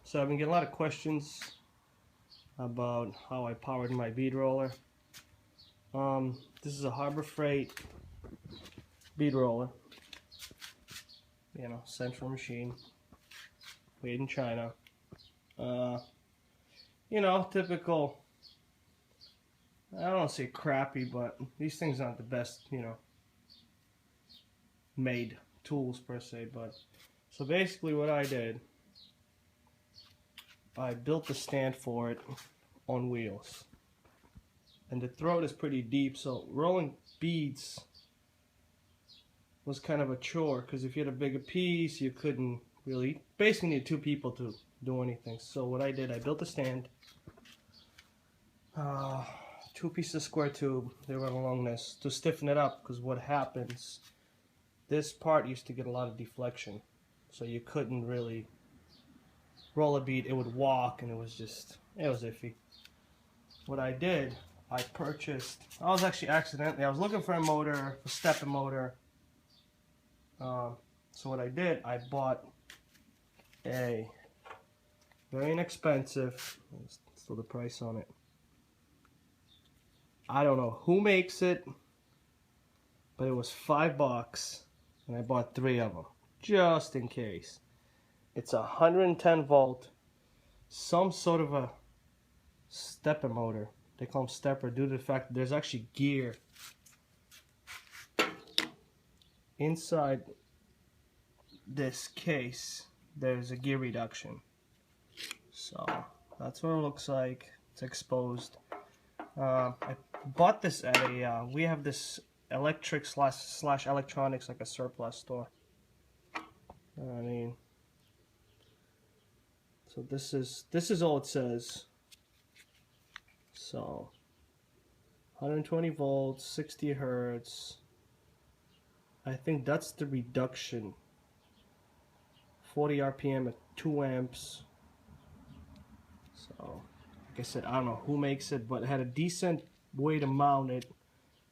So I've been getting a lot of questions about how I powered my bead roller. This is a Harbor Freight bead roller. You know, central machine, made in China. You know, typical, I don't want to say crappy, but these things aren't the best, you know, made tools per se. But so basically what I did, I built the stand for it on wheels, and the throat is pretty deep, so rolling beads was kind of a chore, because if you had a bigger piece you couldn't really, basically need two people to do anything. So what I did, I built a stand, 2 pieces of square tube, they run along this to stiffen it up, because what happens, this part used to get a lot of deflection, so you couldn't really roll a bead. It would walk and it was iffy. What I did, I was actually accidentally, I was looking for a motor, a stepper motor. So what I did, I bought a very inexpensive, let's throw the price on it. I don't know who makes it, but it was $5, and I bought 3 of them just in case. It's a 110 volt, some sort of a stepper motor. They call them stepper due to the fact that there's actually gear inside this case. There's a gear reduction. So that's what it looks like. It's exposed. I bought this at a, we have this electric slash electronics, like a surplus store. I mean, so this is all it says. So 120 volts, 60 hertz. I think that's the reduction. 40 RPM at 2 amps. So, like I said, I don't know who makes it, but it had a decent way to mount it.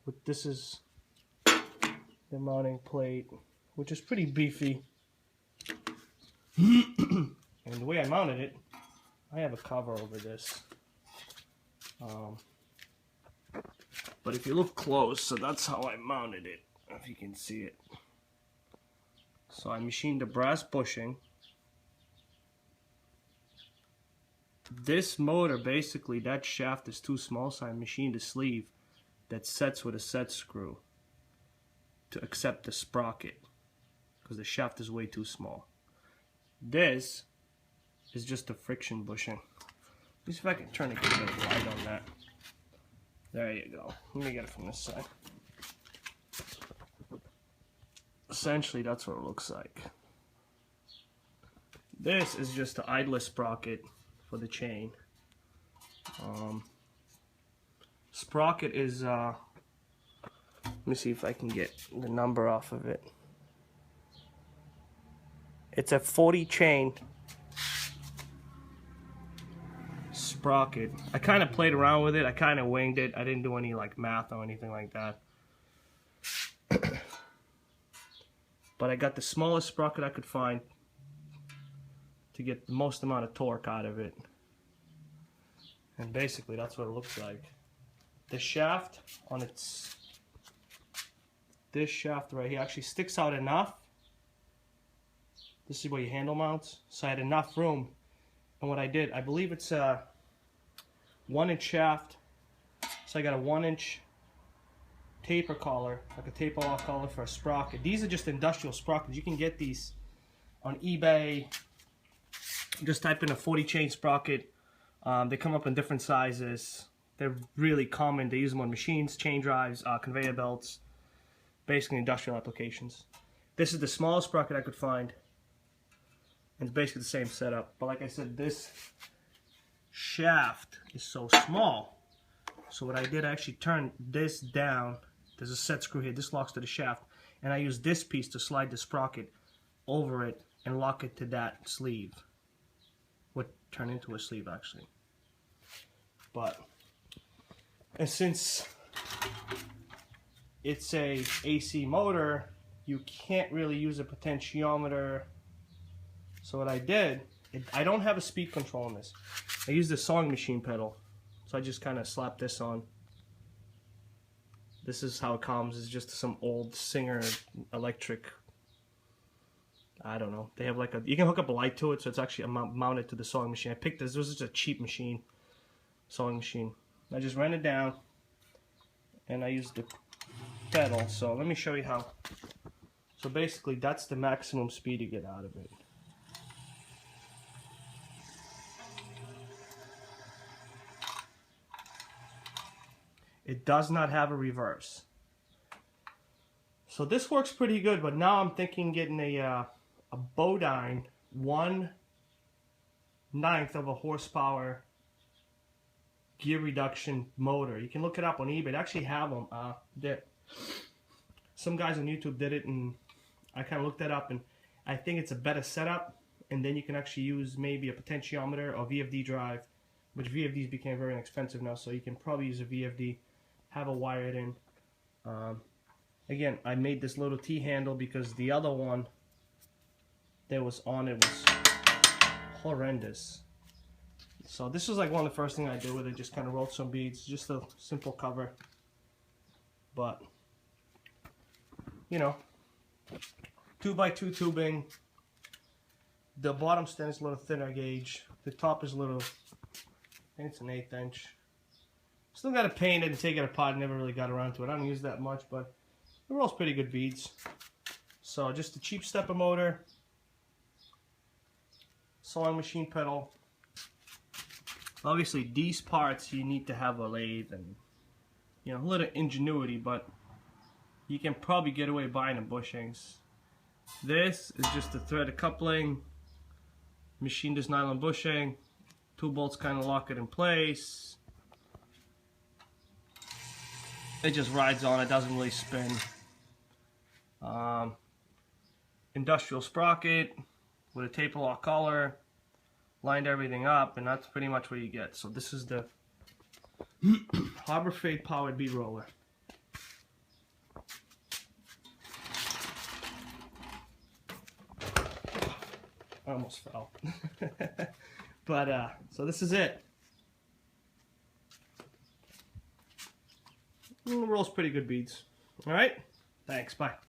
But this is the mounting plate, which is pretty beefy. And the way I mounted it, I have a cover over this. But if you look close, so that's how I mounted it, if you can see it. So I machined the brass bushing. This motor, basically, that shaft is too small, so I machined a sleeve that sets with a set screw to accept the sprocket, because the shaft is way too small. This is just a friction bushing. Let me see if I can turn it, get a bit of light on that. There you go. Let me get it from this side. Essentially, that's what it looks like. This is just the idler sprocket for the chain. Sprocket is, let me see if I can get the number off of it. It's a 40 chain sprocket. I kind of played around with it. I kind of winged it. I didn't do any like math or anything like that. But I got the smallest sprocket I could find to get the most amount of torque out of it. And basically that's what it looks like. The shaft on its, this shaft right here actually sticks out enough. This is where your handle mounts. So I had enough room. And what I did, I believe it's a 1-inch shaft. So I got a 1-inch taper collar, like a taper off collar for a sprocket. These are just industrial sprockets. You can get these on eBay. Just type in a 40 chain sprocket. They come up in different sizes. They're really common. They use them on machines, chain drives, conveyor belts, basically industrial applications. This is the smallest sprocket I could find. And it's basically the same setup. But like I said, this shaft is so small. So what I did, I actually turned this down. There's a set screw here. This locks to the shaft. And I used this piece to slide the sprocket over it and lock it to that sleeve. Would turn into a sleeve, actually. But, and since it's a AC motor, you can't really use a potentiometer. So what I did I don't have a speed control on this. I use the sewing machine pedal. So I just kind of slap this on. This is how it comes. It's just some old Singer electric. I don't know. They have like a, you can hook up a light to it, so it's actually mounted to the sewing machine. I picked this. This was just a cheap machine, sewing machine. I just ran it down, and I used the pedal. So let me show you how. So basically, that's the maximum speed you get out of it. It does not have a reverse. So this works pretty good, but now I'm thinking getting a Bodine 1/9 of a horsepower gear reduction motor. You can look it up on eBay. They actually have them. Some guys on YouTube did it, and I kind of looked that up, and I think it's a better setup. And then you can actually use maybe a potentiometer or VFD drive, which VFDs became very inexpensive now, so you can probably use a VFD. Have a wired in. Again, I made this little T-handle because the other one that was on it was horrendous. So this was like one of the first things I did with it. Just kind of rolled some beads, just a simple cover. But you know, 2x2 tubing. The bottom stem is a little thinner gauge. The top is a little, I think it's an 1/8 inch. Still got to paint it and take it apart. Never really got around to it. I don't use that much, but it rolls pretty good beads. So just a cheap stepper motor, sewing machine pedal. Obviously, these parts you need to have a lathe and a little ingenuity, but you can probably get away buying the bushings. This is just a threaded coupling, machined this nylon bushing. 2 bolts kind of lock it in place. It just rides on, it doesn't really spin. Industrial sprocket with a taper lock collar, lined everything up, and that's pretty much what you get. So this is the Harbor Freight powered bead roller. I almost fell. But so this is it. Rolls pretty good beads. All right, thanks, bye.